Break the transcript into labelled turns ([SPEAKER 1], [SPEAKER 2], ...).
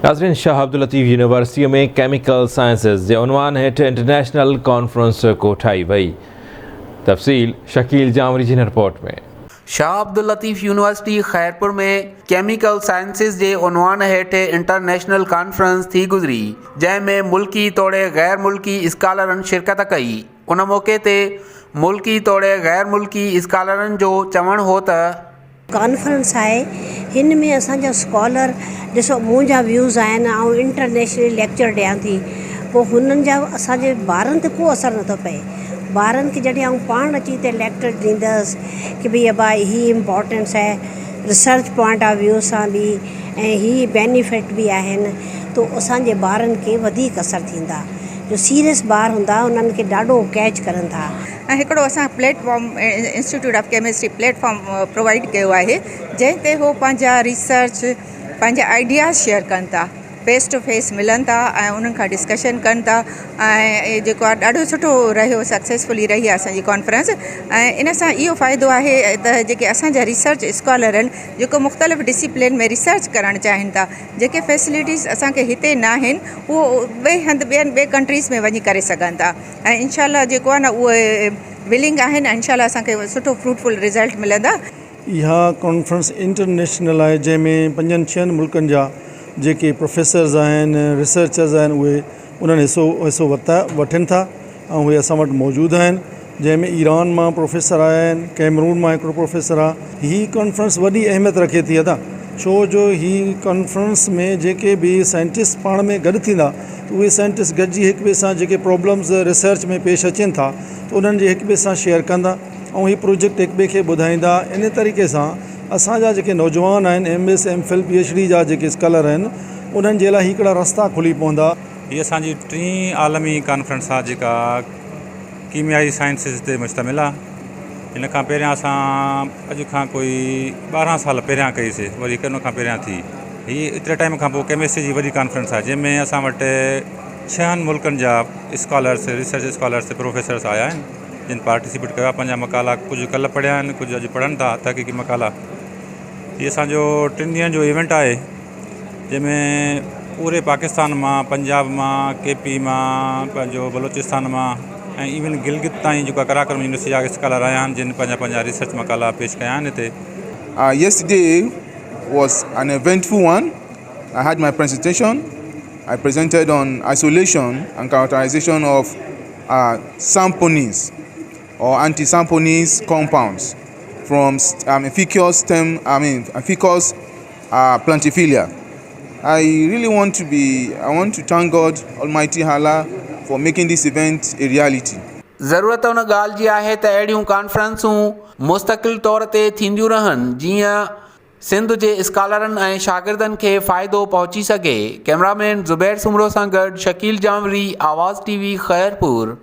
[SPEAKER 1] नाज़रीन, शाह अब्दुल लतीफ़ यूनिवर्सिटी में chemical sciences जे उन्वान हेठि इंटरनेशनल कॉन्फ्रेंस कोठाई वई। तफ़सील शकील जामरी जी रिपोर्ट में।
[SPEAKER 2] शाह अब्दुल लतीफ़ यूनिवर्सिटी खैरपुर में केमिकल साइंसिस जे उन्वान हेठि इंटरनेशनल कॉन्फ्रेंस थी गुज़री, जंहिंमें मुल्की तोड़े गैर मुल्की स्कॉलरनि शिरकत कई। उन मौक़े ते मुल्की तोड़े गैर मुल्की स्कॉलरनि जो चवणु हो त
[SPEAKER 3] कॉन्फ्रेंस है, हिन में असांजा स्कॉलर ॾिसो मुंहिंजा व्यूज़ आहिनि ऐं इंटरनेशनल लेक्चर ॾियां थी, पोइ हुननि जा असांजे ॿारनि ते को असरु नथो पए। ॿारनि खे जॾहिं आउं पाण अची हिते लेक्चर ॾींदसि कि भई अबा ही इम्पोर्टेंस है रिसर्च पॉइंट ऑफ व्यू सां बि ऐं ही बेनिफिट बि आहिनि, तो असांजे ॿारनि खे वधीक असरु थींदा। जो सीरियस ॿार हूंदा उन्हनि खे ॾाढो कैच करनि था।
[SPEAKER 4] ऐं हिकिड़ो असां platform institute of chemistry platform provide कयो आहे, जंहिं ते हो पंहिंजा रिसर्च पंहिंजा आइडियाज़ शेयर कनि था, फेस टू फेस मिलनि था ऐं उन्हनि खां डिस्कशन कनि था। ऐं जेको आहे ॾाढो सुठो रहियो, सक्सेसफुली रही आहे असांजी कॉन्फ्रेंस। ऐं इन सां इहो फ़ाइदो आहे त जेके असांजा रिसर्च स्कॉलर आहिनि, जेको मुख़्तलिफ़ डिसिप्लिन में रिसर्च करणु चाहिनि था, जेके फैसिलिटीज़ असांखे हिते न आहिनि उहो ॿिए कंट्रीज़ में वञी करे सघनि था। ऐं इंशाल्लाह जेको आहे न उहे विलिंग आहिनि, इंशाल्लाह असांखे सुठो फ्रूटफुल रिज़ल्ट मिलंदा।
[SPEAKER 5] इहा कॉन्फ्रेंस इंटरनेशनल आहे, जंहिंमें 5-6 मुल्कनि जा जेके प्रोफेसर्स आहिनि, रिसर्चर्स आहिनि, उहे उन्हनि हिसो वठनि था ऐं उहे असां वटि मौजूदु आहिनि। जंहिंमें ईरान मां प्रोफेसर आया आहिनि, कैमरून मां हिकिड़ो प्रोफेसर आहे। हीअ कॉन्फ्रेंस वॾी अहमियत रखे थी अदा, छो जो हीअ कॉन्फ्रेंस में जेके बि साइंटिस्ट पाण में गॾु थींदा, त उहे साइंटिस्ट गॾिजी हिक ॿिए सां जेके प्रॉब्लम्स रिसर्च में पेश अचनि था, त उन्हनि जे हिक ॿिए सां शेयर कंदा ऐं हीअ प्रोजेक्ट हिक ॿिए खे ॿुधाईंदा। इन तरीक़े सां असांजा जेके नौजवान आहिनि, MS, MPhil, PhD जा जेके स्कॉलर आहिनि, उन्हनि जे लाइ हिकिड़ा रस्ता खुली पवंदा।
[SPEAKER 6] हीअ असांजी टीं आलमी कॉन्फ्रेंस आहे जेका कीमियाई साइंसिस ते मुश्तमिल आहे। हिन खां पहिरियां असां अॼु खां कोई 12 साल पहिरियां कईसीं, वरी हिकु खां पहिरियां थी। हीअ एतिरे टाइम खां पोइ केमिस्ट्री जी वॾी कॉन्फ्रेंस आहे, जंहिंमें असां वटि 6 मुल्कनि जा स्कॉलर्स, रिसर्च स्कॉलर्स, प्रोफेसर्स आया आहिनि, जिन पार्टिसिपेट कया। पंहिंजा मकाला कुझु कल्ह पढ़िया आहिनि, कुझु अॼु पढ़नि था तहक़ीक़ी मकाला। हीअ असांजो 3 ॾींहंनि जो इवेंट आहे, जंहिंमें पूरे पाकिस्तान मां, पंजाब मां, KP मां, पंहिंजो बलोचिस्तान मां ऐं इवन गिलगित ताईं जेका कराकरम यूनिवर्सिटी जा स्कॉलर आया आहिनि, जिन पंहिंजा रिसर्च मकाला पेश कया आहिनि हिते।
[SPEAKER 7] Yesterday was an eventful one. I had my presentation. I presented on isolation and characterization of Samponis or anti-Samponis compounds from Ficus plantifolia. I want to thank God Almighty Allah for making this event a reality.
[SPEAKER 2] ज़रूरत उन ॻाल्हि जी आहे त अहिड़ियूं कॉन्फ्रेंसूं मुस्तक़िल तौर ते थींदियूं रहनि, जीअं सिंध जे स्कॉलरनि ऐं शागिर्दनि खे फ़ाइदो पहुची सघे। कैमरामैन ज़ुबैर सुमरो सां गॾु शकील जामरी, आवाज़ TV, खैरपुर।